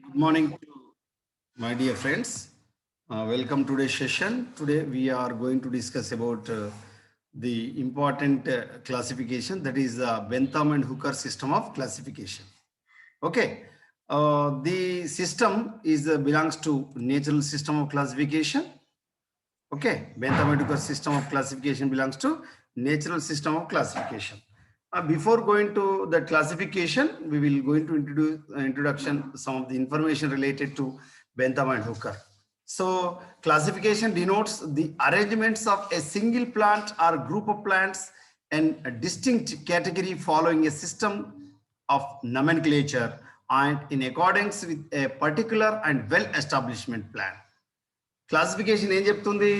Good morning to my dear friends. Welcome to today's session. Today we are going to discuss about the important classification, that is Bentham and Hooker system of classification. Okay, the system is belongs to natural system of classification. Okay, Bentham and Hooker system of classification belongs to natural system of classification. Before going to the classification, we will going to introduce introduction some of the information related to Bentham and Hooker. So classification denotes the arrangements of a single plant or group of plants and a distinct category following a system of nomenclature and in accordance with a particular and well-establishment plan. Classification ఏం చెప్తుంది?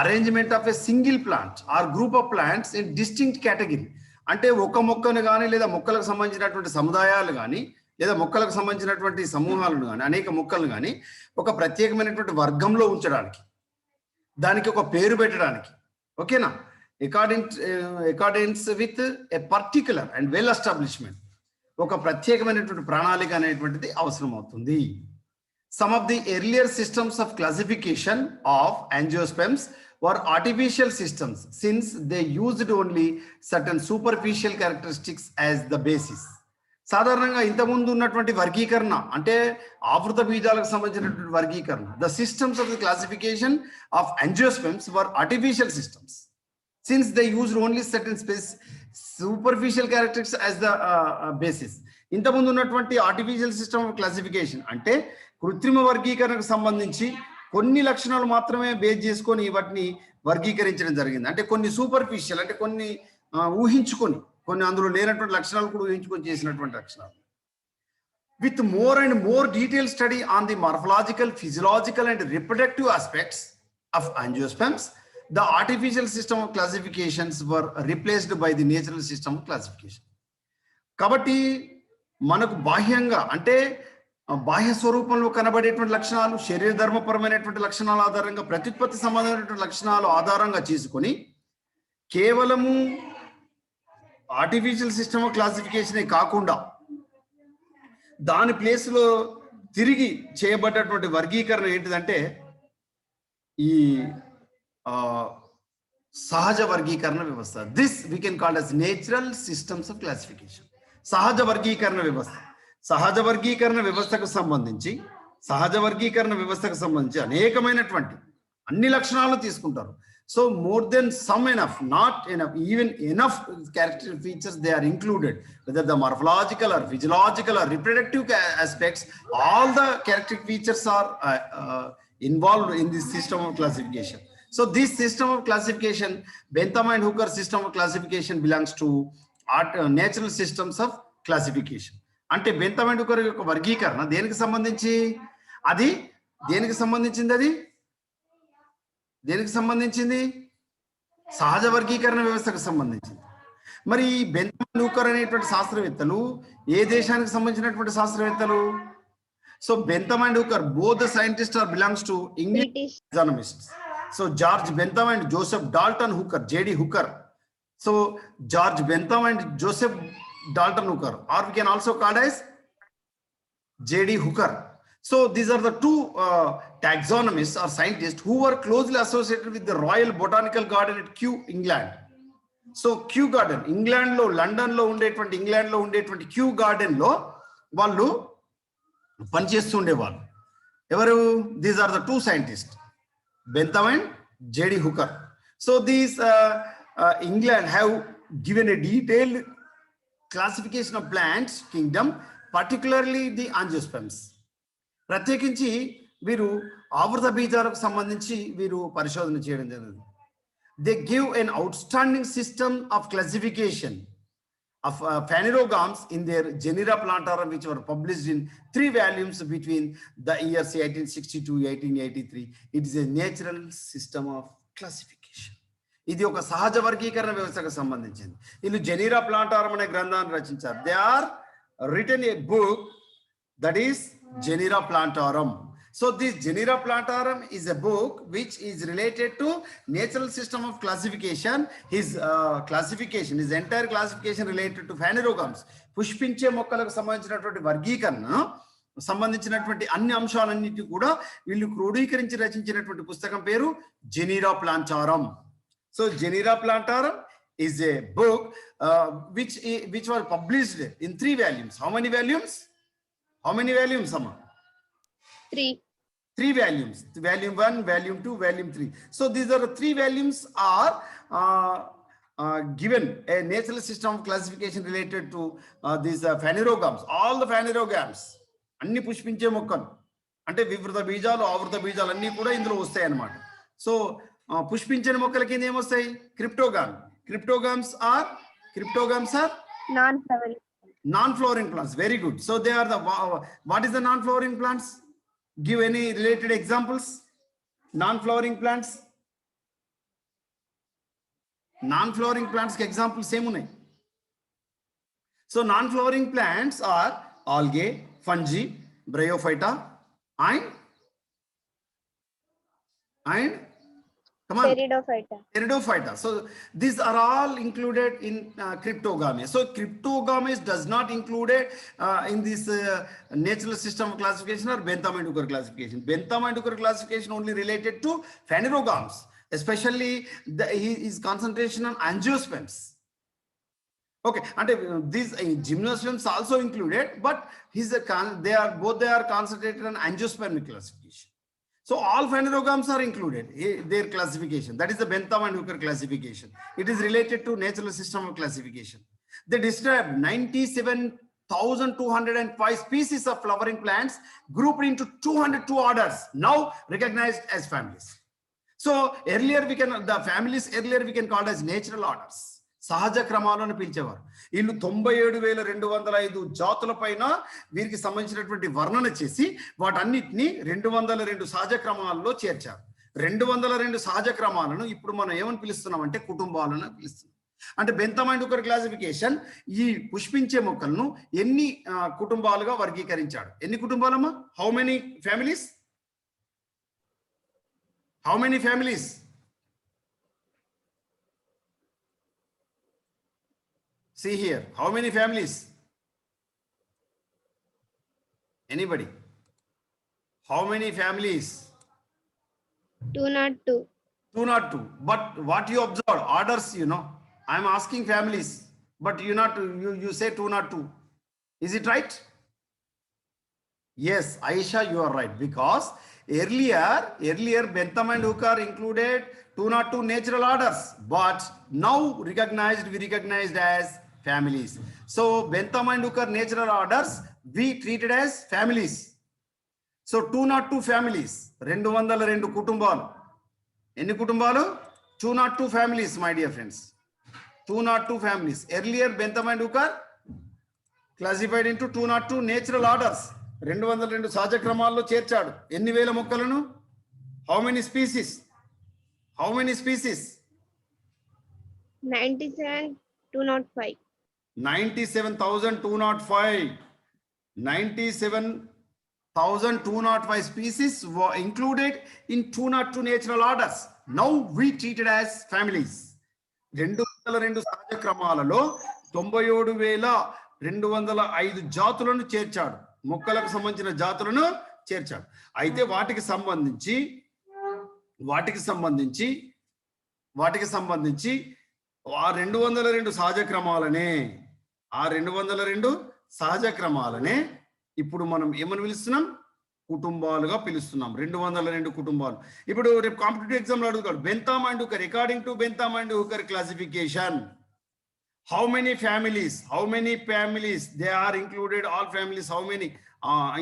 Arrangement of a single plant or group of plants in distinct category. అంటే ఒక మొక్కను కానీ లేదా మొక్కలకు సంబంధించినటువంటి సముదాయాలు కానీ లేదా మొక్కలకు సంబంధించినటువంటి సమూహాలను కానీ అనేక మొక్కలను కానీ ఒక ప్రత్యేకమైనటువంటి వర్గంలో ఉంచడానికి, దానికి ఒక పేరు పెట్టడానికి, ఓకేనా, అకార్డింగ్స్ with a particular and well establishment, ఒక ప్రత్యేకమైనటువంటి ప్రణాళిక అనేటువంటిది అవసరం అవుతుంది. Some of the earlier systems of classification of angiosperms were artificial systems since they used only certain superficial characteristics as the basis. సాధారణంగా ఇంతకుముందు ఉన్నటువంటి వర్గీకరణ అంటే ఆవృత బీజాలకు సంబంధించినటువంటి వర్గీకరణ, the systems of the classification of angiosperms were artificial systems since they used only certain superficial characteristics as the basis. ఇంతకుముందు ఉన్నటువంటి artificial system of classification అంటే కృత్రిమ వర్గీకరణకు సంబంధించి కొన్ని లక్షణాలు మాత్రమే బేస్ చేసుకొని వాటిని వర్గీకరించడం జరిగింది. అంటే కొన్ని సూపర్ఫిషియల్ అంటే కొన్ని ఊహించుకొని, కొన్ని అందులో లేనటువంటి లక్షణాలు కూడా ఊహించుకొని చేసినటువంటి లక్షణాలు. With more and more detail study on the morphological, physiological and reproductive aspects of angiosperms, the artificial system of classifications were replaced by the natural system of classification. కాబట్టి మనకు బాహ్యంగా అంటే బాహ్య స్వరూపంలో కనబడేటువంటి లక్షణాలు, శరీర ధర్మపరమైనటువంటి లక్షణాల ఆధారంగా, ప్రత్యుత్పత్తి సంబంధమైనటువంటి లక్షణాలు ఆధారంగా చేసుకొని కేవలము ఆర్టిఫిషియల్ సిస్టమ్ ఆఫ్ క్లాసిఫికేషనే కాకుండా దాని ప్లేస్లో తిరిగి చేయబడ్డటువంటి వర్గీకరణ ఏంటిదంటే ఈ సహజ వర్గీకరణ వ్యవస్థ. This we can call as natural systems of classification. సహజ వర్గీకరణ వ్యవస్థ. సహజ వర్గీకరణ వ్యవస్థకు సంబంధించి అనేకమైనటువంటి అన్ని లక్షణాలను తీసుకుంటారు. So more than some enough, not enough, even enough character features they are included, whether the morphological or physiological or reproductive aspects, all the character features are involved in this system of classification. So this system of classification, Bentham and Hooker system of classification, belongs to natural systems of classification. అంటే Bentham and హూకర్ యొక్క వర్గీకరణ దేనికి సంబంధించి? అది దేనికి సంబంధించింది? సహజ వర్గీకరణ వ్యవస్థకు సంబంధించింది. మరి బెంథమ్ అండ్ హూకర్ అనేటువంటి శాస్త్రవేత్తలు ఏ దేశానికి సంబంధించినటువంటి శాస్త్రవేత్తలు? So Bentham and Hooker, both the scientists are belongs to English taxonomists. So George Bentham and Joseph Dalton Hooker, J.D. Hooker. So George Bentham and Joseph Dalton Hooker, or we can also call as J.D. Hooker. So these are the two taxonomists or scientists who were closely associated with the Royal Botanical Garden at Kew, England. So Kew Garden, England lo, London lo ఉండేటువంటి, England లో ఉండేటువంటి Kew garden లో వాళ్ళు పనిచేస్తుండేవాళ్ళు. ఎవరు? These are the two scientist, Bentham and JD Hooker. So these England have given a detailed classification of plants kingdom, particularly the angiosperms. ప్రత్యేకించి వీరు ఆవృత బీజాలకు సంబంధించి వీరు పరిశోధన చేయడం జరిగింది. They give an outstanding system of classification of phanerogams in their Genera Plantarum, which were published in 3 volumes between the years 1862-1883. It is a natural system of classification. ఇది ఒక సహజ వర్గీకరణ వ్యవస్థకు సంబంధించింది. వీళ్ళు జెనీరా ప్లాంటారం అనే గ్రంథాన్ని రచించారు. They are written a book that is Genera Plantarum. So this Genera Plantarum is a book which is related to natural system of classification. His classification, his entire classification related to phanerogams, పుష్పించే మొక్కలకు సంబంధించినటువంటి వర్గీకరణ సంబంధించినటువంటి అన్ని అంశాలన్నిటి కూడా వీళ్ళు క్రోడీకరించి రచించినటువంటి పుస్తకం పేరు జెనీరా plantarum. So జెనీరా plantarum is a book which was published in 3 volumes. How many volumes? Amma? 3 volumes. Volume 1, volume 2, volume 3. So these are the 3 volumes are given a natural system of classification related to these phanerogams. All the phanerogams, అన్ని పుష్పించే మొక్కలు అంటే వివృత బీజాలు ఆవృత బీజాలు అన్నీ కూడా ఇందులో వస్తాయి అన్నమాట. సో పుష్పించని మొక్కల కింద ఏమొస్తాయి? Cryptogams are non-flowering plants. Very good. So they are the what is the non-flowering plants? Give any related examples. Non-flowering plants కి examples same ఉన్నాయి. So non-flowering plants are algae, fungi, bryophyta and come on, Pteridophyta. So these are all included in cryptogamy. So cryptogamy does not included in this natural system of classification or Bentham and Hooker classification. Bentham and Hooker classification only related to phanerogams, especially his concentration on angiosperms. Okay, and these gymnosperms also included, but they are concentrated on angiospermic classification. So all phanerogams are included, their classification. That is the Bentham and Hooker classification. It is related to natural system of classification. They describe 97,205 species of flowering plants grouped into 202 orders, now recognized as families. So earlier we can call as natural orders. సహజ క్రమాలను పిలిచేవారు. వీళ్ళు 97,205 జాతుల పైన వీరికి సంబంధించినటువంటి వర్ణన చేసి వాటన్నిటిని 202 సహజ క్రమాలలో చేర్చారు. 202 సహజ క్రమాలను ఇప్పుడు మనం ఏమని పిలుస్తున్నాం అంటే కుటుంబాలను పిలుస్తున్నాం. అంటే బెంథమ్ అండ్ హూకర్ క్లాసిఫికేషన్ ఈ పుష్పించే మొక్కలను ఎన్ని కుటుంబాలుగా వర్గీకరించాడు? ఎన్ని కుటుంబాలమ్మా? How many families? See here, how many families? Anybody? How many families? 202. 202. But what you observe? Orders, I am asking families, but you say 202. Is it right? Yes, Aisha, you are right, because earlier Bentham and Hooker included 202 natural orders, but now we recognized as families. So Bentham and Hooker natural orders we treated as families. So 202 families, 202 కుటుంబాలు. ఎన్ని కుటుంబాలు? 202 families, my dear friends. 202 families. Earlier Bentham and Hooker classified into 202 natural orders. 202 సహజ క్రమాల్లో చేర్చాడు. ఎన్ని వేల మొక్కలను? How many species? 97,205. 97,205. 97,205 species were included in 202 natural orders. Now we treated as families. 202 సహజ క్రమాలలో 97,205 జాతులను చేర్చాడు. మొక్కలకు సంబంధించిన జాతులను చేర్చాడు. అయితే వాటికి సంబంధించి ఆ 202 సహజ క్రమాలనే ఇప్పుడు మనం ఏమని పిలుస్తున్నాం? కుటుంబాలుగా పిలుస్తున్నాం. 202 కుటుంబాలు. ఇప్పుడు రేపు కాంపిటేటివ్ ఎగ్జామ్ లో అడుగుతాడు, Bentham and Hooker, according to Bentham and Hooker classification, how many families they are included? All families, how many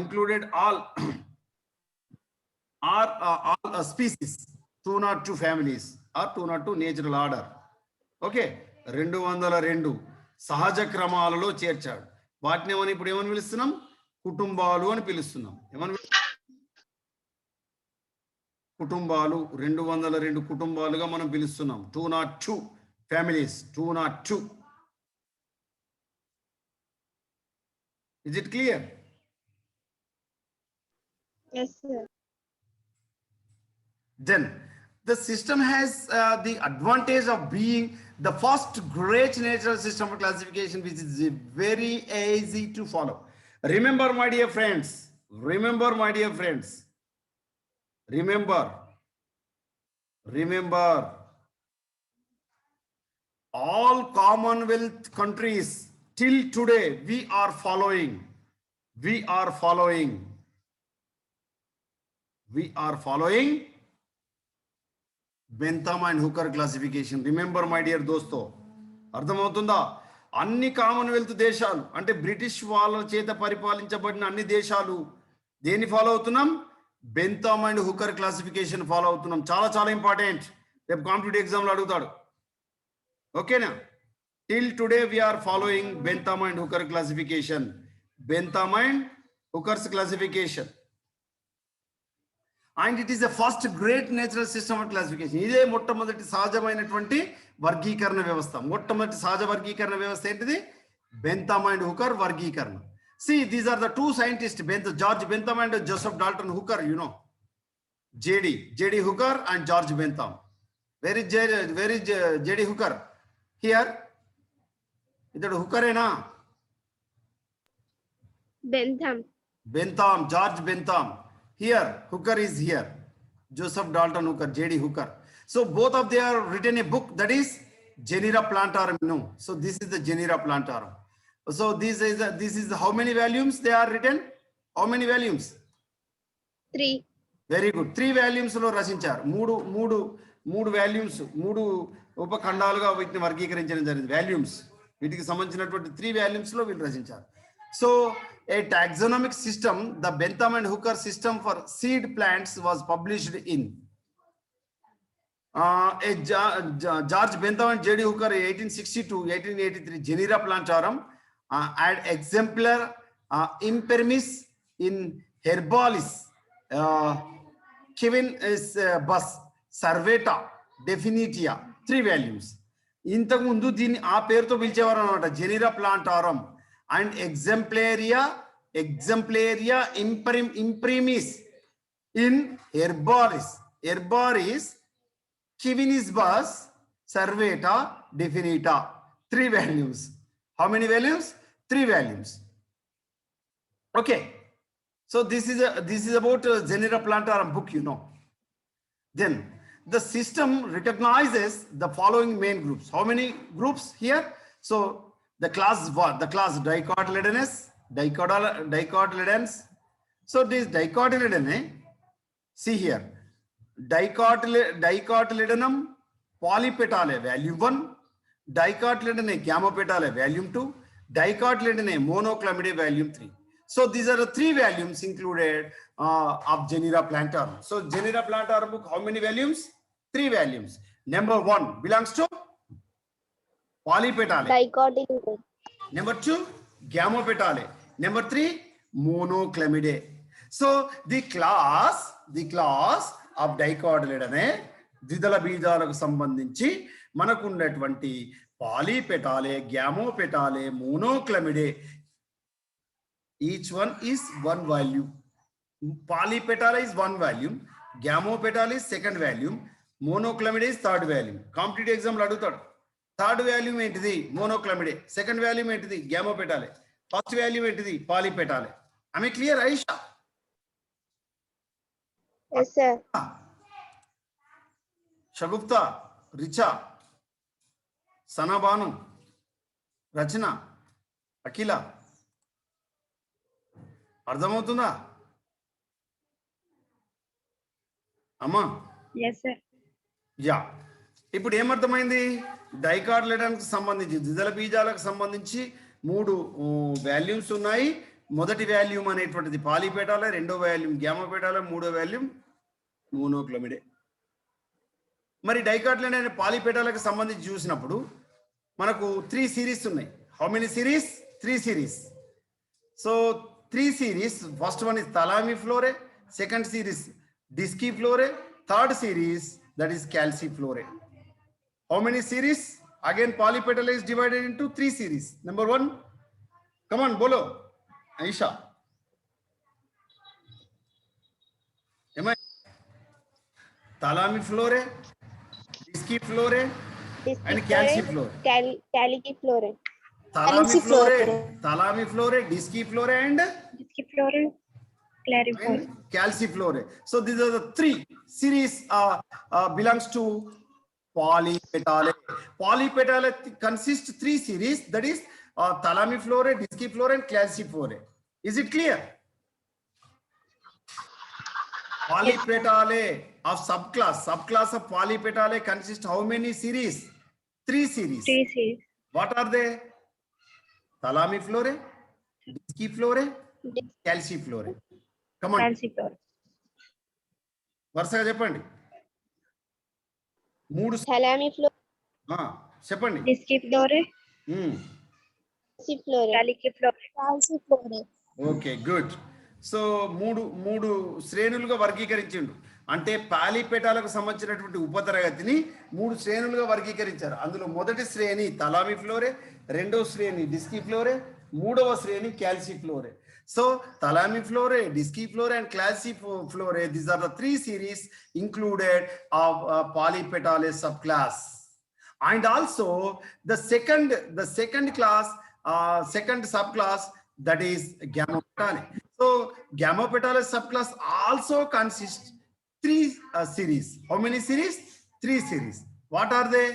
included? All species. 202 families or 202 natural order. Okay, 202 సహజ క్రమాలలో చేర్చాడు. వాటిని ఇప్పుడు ఏమని పిలుస్తున్నాం? కుటుంబాలు అని పిలుస్తున్నాం. కుటుంబాలు 202 కుటుంబాలుగా మనం పిలుస్తున్నాం. 202 families. 202. Is it clear? Yes, sir. Then the system has the advantage of being the first great natural system of classification, which is very easy to follow. Remember, my dear friends, Remember, my dear friends, remember, all Commonwealth countries till today we are following Bentham and Hooker classification. Remember, my dear dosto, అర్థమవుతుందా? అన్ని Commonwealth దేశాలు అంటే British వాళ్ళ చేత పరిపాలించబడిన అన్ని దేశాలు దేన్ని follow అవుతున్నాం? Bentham and Hooker classification follow అవుతున్నాం. చాలా చాలా ఇంపార్టెంట్. రేపు కాంపిటేటివ్ ఎగ్జామ్లో అడుగుతాడు. ఓకేనా? Till today we are following Bentham and Hooker classification. Bentham and Hooker's classification. And it is the first great natural system of classification. ఇదే మొట్టమొదటి సహజమైనటువంటి వర్గీకరణ వ్యవస్థ. మొట్టమొదటి సహజ వర్గీకరణ వ్యవస్థ ఏంటిది? బెంథమ్ అండ్ హుకర్ వర్గీకరణ. See, these are the two scientists, George Bentham and Joseph Dalton Hooker, you know. J.D. Hooker and George Bentham. Where is J.D. Hooker? Here. Is that Hooker? Bentham, George Bentham. Here, Hooker is here. Joseph Dalton Hooker, J.D. Hooker. So both of them are written a book that is Genera Plantarum. No. So this is the Genera Plantarum. So this is how many volumes they are written? How many volumes? 3. Very good. 3 volumes లో రచించారు. మూడు volumes, 3 ఉపఖండాలుగా వీటిని వర్గీకరించడం జరిగింది. Volumes వీటికి సంబంధించినటువంటి 3 volumes లో వీళ్ళు రచించారు. So a taxonomic system, the Bentham and Hooker system for seed plants was published in George Bentham and J.D. Hooker 1862-1883 Genera Plantarum ad exemplar imprimis in herbalis Kevin is bus servata definitia 3 volumes. ఇంతకు ముందు దీన్ని ఆ పేరుతో పిలిచేవారు అన్నమాట, genera plantarum. And exemplaria imprimis in herbalis Kivinis bus servata definita 3 volumes. How many volumes? 3 volumes. Okay, so this is about Genera Plantarum book, you know. Then the system recognizes the following main groups. How many groups here? So the class dicotyledonous. So this dicotyledone, see here, dicotyledonum polypetale volume 1, dicotyledone gamopetale volume 2, dicotyledone monoclamidae volume 3. So these are the 3 volumes included of Genera Plantarum. So Genera Plantarum book, how many volumes? 3 volumes. Number 1 belongs to polypetale. Dicotyledon. Number 2 gamopetale. Number 3 monoclamidae. So the class of dicotyledone ద్విదళ బీజాలకు సంబంధించి మనకు ఉన్నటువంటి పాలీపెటాలే, గ్యామోపెటాలే, మోనోక్లమిడే, each one is 1 volume. Polypetala is 1 volume, gamopetala is 2nd volume, monoclamidae is 3rd volume. Competitive exam lo adutadu. 3rd volume entidi monoclamidae, 2nd volume entidi gamopetala, 1st volume entidi polypetala. Am I clear, Aisha? Yes, sir. Shagupta, Richa, Sana Banu, Rachana, Akila. అర్థమవుతుందా అమ్మా? Yes, sir. Yeah, ఇప్పుడు ఏమర్థమైంది? డైకాటిలెడన్కి సంబంధించి ద్విదళ బీజాలకు సంబంధించి 3 volumes ఉన్నాయి. మొదటి volume అనేటువంటిది పాలీపెటాలే, 2వ వాల్యూమ్ గ్యామోపెటాలే, 3వ వాల్యూమ్ మోనోక్లమిడే. మరి డైకాటిలెడ్ అనే పాలీపెటాలకు సంబంధించి చూసినప్పుడు మనకు 3 సిరీస్ ఉన్నాయి. How many series? 3 series. So 3 series. First one is Thalamiflorae, 2nd series Disciflorae, 3rd series that is Calciflorae. How many series? Again polypetala is divided into 3 series. Number 1, come on, bolo Aisha. Am I? Thalamiflorae, Disciflorae and Calciflorae. Caliciflorae. Thalamiflorae, Disciflorae and Disciflorae. Clariflora. Calciflora. So these are the three series belongs to polypetale. Polypetale consists three series, that is thalamiflora, disciflora and calciflora. Is it clear? Polypetale of subclass of polypetale consists how many series? Three series. 3 series. What are they? Thalamiflora, disciflora, calciflora. Come on, Calciflora. వరుసగా చెప్పండి. మూడు Thalamiflora. చెప్పండి. Disciflora. Hmm. Calciflora. Okay, good. So మూడు శ్రేణులుగా వర్గీకరించిండు. అంటే పాలిపెటాలకు సంబంధించినటువంటి ఉపతరగతిని మూడు శ్రేణులుగా వర్గీకరించారు. అందులో మొదటి శ్రేణి తలామిఫ్లోరే, రెండవ శ్రేణి డిస్కిఫ్లోరే, మూడవ శ్రేణి క్యాల్సిఫ్లోరే. So thalamiflora, disciflora and calciflora, these are the three series included of polypetale subclass. And also the second class, second subclass, that is Gamopetale. So Gamopetale subclass also consists three series. How many series? Three series. What are they?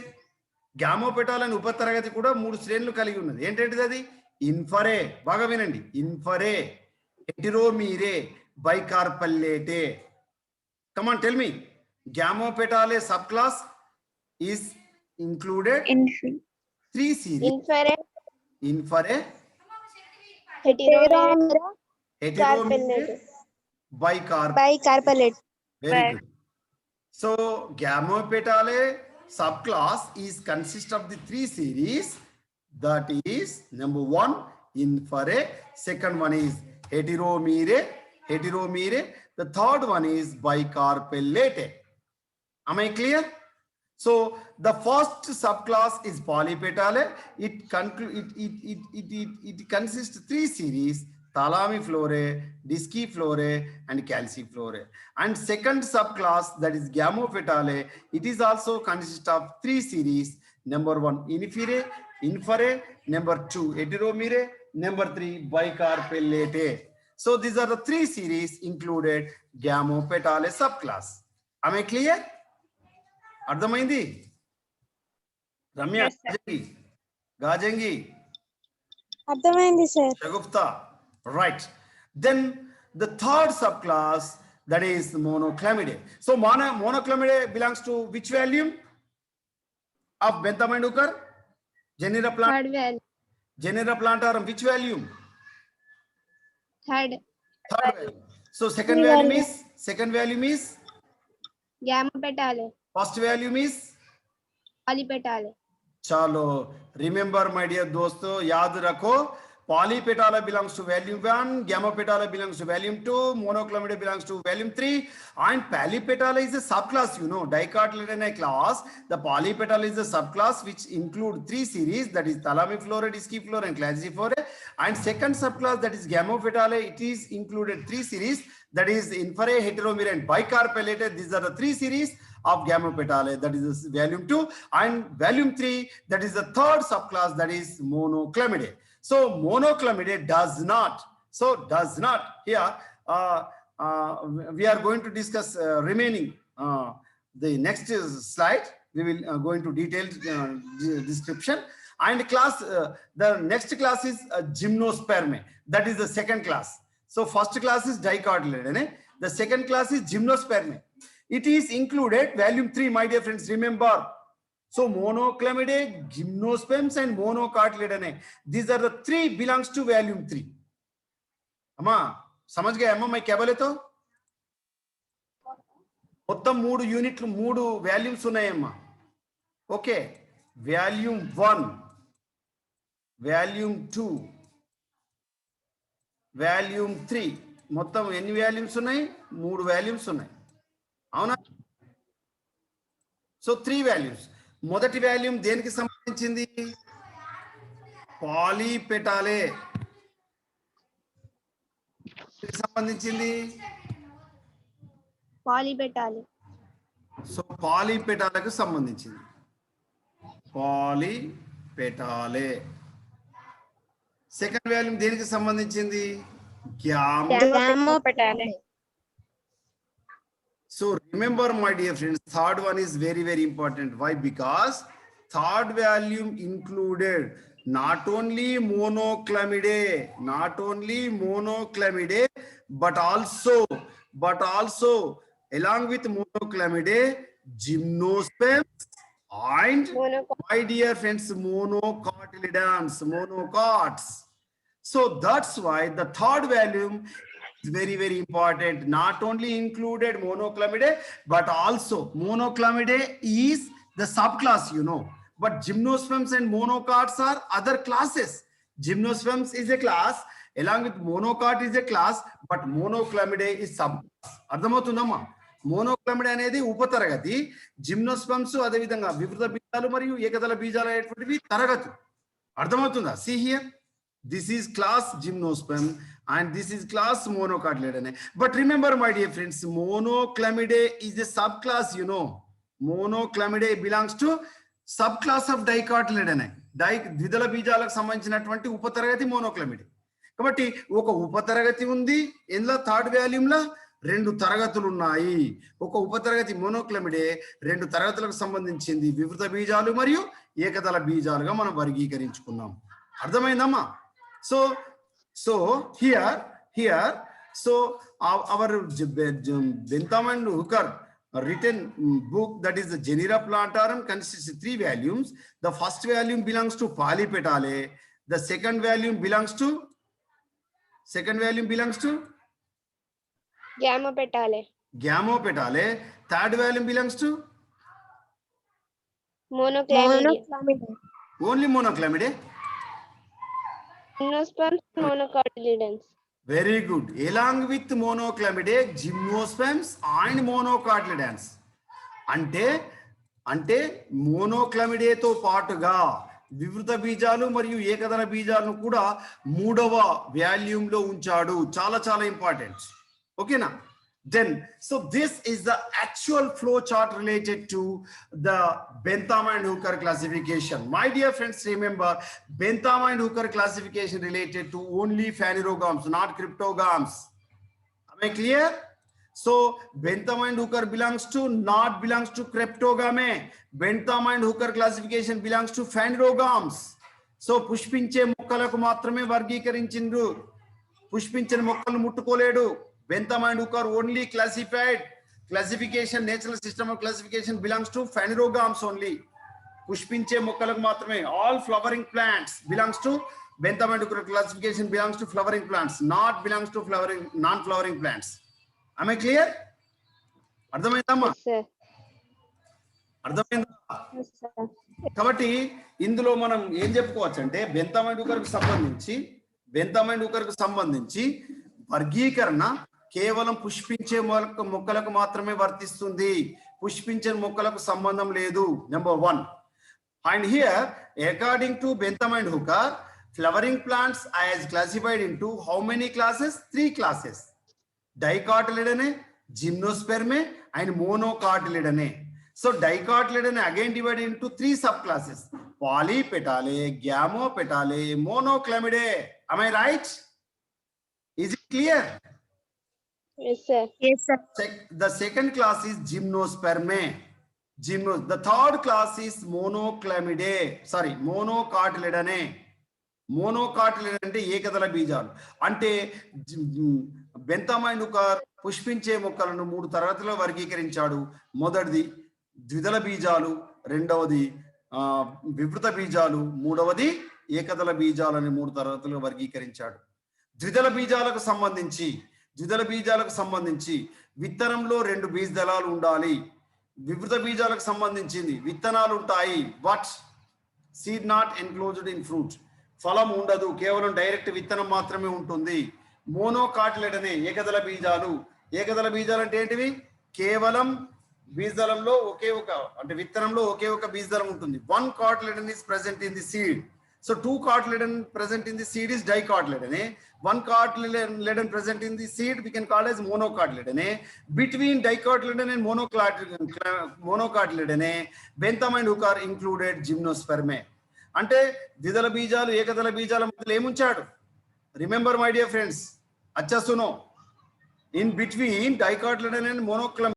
Gamopetale and ఉపతరగతి కూడా మూడు శ్రేణులు కలిగి ఉన్నది. ఏంటంటే అది ఇన్ఫరే, బాగా వినండి, ఇన్ఫరే, హెటిరోమీరే, బైకార్పల్లేటే. Come on, tell me. Gamopetale subclass is included in three series. Infere, heteromere, bicarpellate. Very good. So Gamopetale subclass is consist of the three series. That is number one, infere. Second one is heteromere. The third one is bicarpellate. Am I clear? So the first subclass is polypetale. It consists three series: thalamiflora, disciflora and calciflora. And second subclass, that is Gamopetale, it is also consist of three series: number one, infere, number two, heteromere, number three, bicarpellate. So these are the three series included Gamopetale subclass. Am I clear? అర్థమైంది? రమ్య, గాజంగి, అర్థమైంది sir. Shagufta, right. Then the third subclass, that is monoclamidae. So monoclamidae belongs to which volume of Benthamandukar? Genera Plantarum, which volume? Third volume. So second volume is Gamopetale. first volume is Polypetale. Chalo, remember my dear dosto, yaad rakho. Polypetale belongs to volume 1, Gamopetale belongs to volume 2, monoclamidae belongs to volume 3, and polypetale is a subclass, you know, dicotyledonine class. The polypetale is a subclass which include three series, that is thalamiflora, disciflora and calciflora. And second subclass, that is Gamopetale, it is included three series, that is infere, heteromere and bicarpellate. These are the three series of Gamopetale, that is volume 2, and volume 3, that is the third subclass, that is monoclamidae. So monoclamidae does not here. We are going to discuss remaining the next slide. We will go into detailed description. And class, the next class is gymnospermae. That is the second class. So first class is dicotyledonine. The second class is gymnospermae. It is included volume 3, my dear friends. Remember. So monoclamidae, gymnosperms and monocotyledonine. These are the three belongs to volume 3. Amma, समझ गए अम्मा मैं क्या बोले तो? మొత్తం 3 యూనిట్లు 3 volumes ఉన్నాయమ్మా. ఓకే, వాల్యూమ్ 1, వాల్యూమ్ 2, వాల్యూమ్ 3, మొత్తం ఎన్ని వాల్యూమ్స్ ఉన్నాయి? 3 వాల్యూమ్స్ ఉన్నాయి, అవునా? So 3 volumes. మొదటి వాల్యూమ్ దేనికి సంబంధించింది? పాలీపెటాలే సంబంధించింది. పాలీపెటాలే. సో పాలీపెటాలకు సంబంధించింది. పాలీపెటాలే. సెకండ్ వాల్యూమ్ దేనికి సంబంధించింది? Gyamo. petale. So remember, my dear friends, third one is very, very important. Why? Because third volume included not only monoclamidae, but also along with monoclamidae, gymnosperms and my dear friends, monocotyledons. So that's why the third volume is very, very important. Not only included monoclamidae, but also monoclamidae is the subclass, you know. But gymnosperms and monocots are other classes. Gymnosperms is a class, along with monocot is a class, but monoclamidae is subclass. అర్థమవుతుందమ్మా? మోనోక్లమిడే అనేది ఉపతరగతి, gymnosperms అదే విధంగా వివృత బీజాలు మరియు ఏకదళ బీజాలు అనేటువంటివి తరగతి. అర్థమవుతుందా? See here. This is class gymnosperm and this is class monocotyledon. But remember, my dear friends, monoclamidae is a subclass, you know. Monoclamidae belongs to subclass of dicotyledon. ద్విదళ బీజాలకు సంబంధించినటువంటి ఉపతరగతి మోనోక్లమిడే. కాబట్టి ఒక ఉపతరగతి ఉంది, ఇందులో థర్డ్ వాల్యూమ్లో రెండు తరగతులు ఉన్నాయి. ఒక ఉపతరగతి మోనోక్లమిడే రెండు తరగతులకు సంబంధించింది వివృత బీజాలు మరియు ఏకదళ బీజాలుగా మనం వర్గీకరించుకున్నాం. అర్థమైందమ్మా? So here, so our Bentham and Hooker written book, that is the Genera Plantarum, consists of 3 volumes. The first volume belongs to Polypetalae. The second volume belongs to Gamopetalae. Third volume belongs to Monoclamidae. only monoclamidae. Gymnosperms, monocotyledons. Very good. Along with monoclamidae, gymnosperms and monocotyledons. అంటే మోనోక్లమిడేతో పాటుగా వివృత బీజాలు మరియు ఏకదళ బీజాలను కూడా 3వ వాల్యూమ్లో ఉంచాడు. చాలా చాలా ఇంపార్టెంట్. ఓకేనా? Then, so this is the actual flow chart related to the Bentham and Hooker classification. My dear friends, remember Bentham and Hooker classification related to only phanerogams, not cryptogams. Am I clear? So Bentham and Hooker belongs to cryptogame. Bentham and Hooker classification belongs to phanerogams. So పుష్పించే మొక్కలకు మాత్రమే వర్గీకరించిండ్రు, పుష్పించని మొక్కలను ముట్టుకోలేడు. Bentham and Hooker only classification, natural system of classification belongs to phanerogams only. పుష్పించే మొక్కలకు మాత్రమే. All flowering plants belongs to Bentham and Hooker classification belongs to flowering plants, not belongs to non-flowering plants. Am I clear? అర్థమైందమ్మా? అర్థమైందా? కాబట్టి ఇందులో మనం ఏం చెప్పుకోవచ్చు అంటే Bentham and Hooker కు సంబంధించి వర్గీకరణ కేవలం పుష్పించే మొక్కలకు మాత్రమే వర్తిస్తుంది, పుష్పించని మొక్కలకు సంబంధం లేదు. Number 1. And here, according to Bentham and Hooker, flowering plants are classified into how many classes? 3 classes. Dicotyledon, gymnosperm and monocotyledon. So dicotyledon again divided into 3 subclasses: Polypetalae, Gamopetalae, monoclamidae. Am I right? Is it clear? Yes, sir. Yes, sir. The second class is gymnosperm. The third class is monoclamidae. Sorry, monocotyledon. Monocotyledon అంటే ఏకదళ బీజాలు. అంటే Bentham and Hooker పుష్పించే మొక్కలను 3 తరగతుల్లో వర్గీకరించాడు. మొదటిది ద్విదళ బీజాలు, రెండవది వివృత బీజాలు, మూడవది ఏకదళ బీజాలని 3 తరగతుల్లో వర్గీకరించాడు. ద్విదళ బీజాలకు సంబంధించి విత్తనంలో 2 బీజదళాలు ఉండాలి. వివృత బీజాలకు సంబంధించింది విత్తనాలు ఉంటాయి, but seed not enclosed in fruit. ఫలం ఉండదు, కేవలం డైరెక్ట్ విత్తనం మాత్రమే ఉంటుంది. మోనోకాటిలెడనే ఏకదళ బీజాలు. ఏకదళ బీజాలు అంటే ఏంటివి? కేవలం బీజదళంలో అంటే విత్తనంలో ఒకే ఒక బీజదళం ఉంటుంది. 1 cotyledon is present in the seed. So 2 cotyledon present in the seed is dicotyledon. 1 cotyledon present in the seed we can call as monocotyledon. Between dicotyledon and monocotyledon, Bentham and Hooker included gymnosperm. అంటే ద్విదళ బీజాలు ఏకదళ బీజాల మధ్యలో ఏముంచాడు? Remember my dear friends, अच्छा सुनो, in between dicotyledon and monoclonal